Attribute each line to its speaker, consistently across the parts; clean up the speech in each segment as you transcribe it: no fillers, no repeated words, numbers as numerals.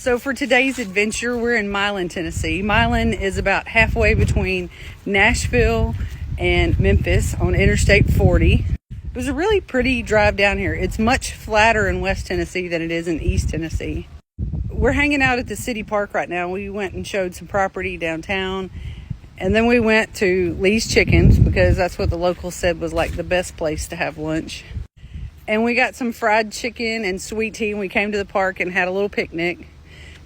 Speaker 1: So for today's adventure, we're in Milan, Tennessee. Milan is about halfway between Nashville and Memphis on Interstate 40. It was a really pretty drive down here. It's much flatter in West Tennessee than it is in East Tennessee. We're hanging out at the city park right now. We went and showed some property downtown. And then we went to Lee's Chickens because that's what the locals said was like the best place to have lunch. And we got some fried chicken and sweet tea, and we came to the park and had a little picnic.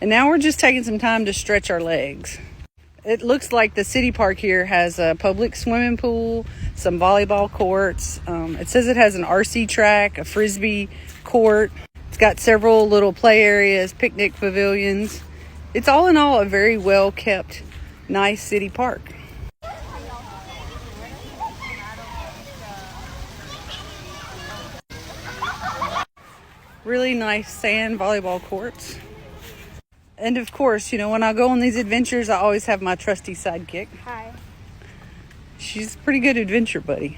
Speaker 1: And now we're just taking some time to stretch our legs. It looks like the city park here has a public swimming pool, some volleyball courts. It says it has an RC track, a frisbee court. It's got several little play areas, picnic pavilions. It's all in all a very well kept, nice city park. Really nice sand volleyball courts. And of course, when I go on these adventures, I always have my trusty sidekick.
Speaker 2: Hi.
Speaker 1: She's a pretty good adventure buddy.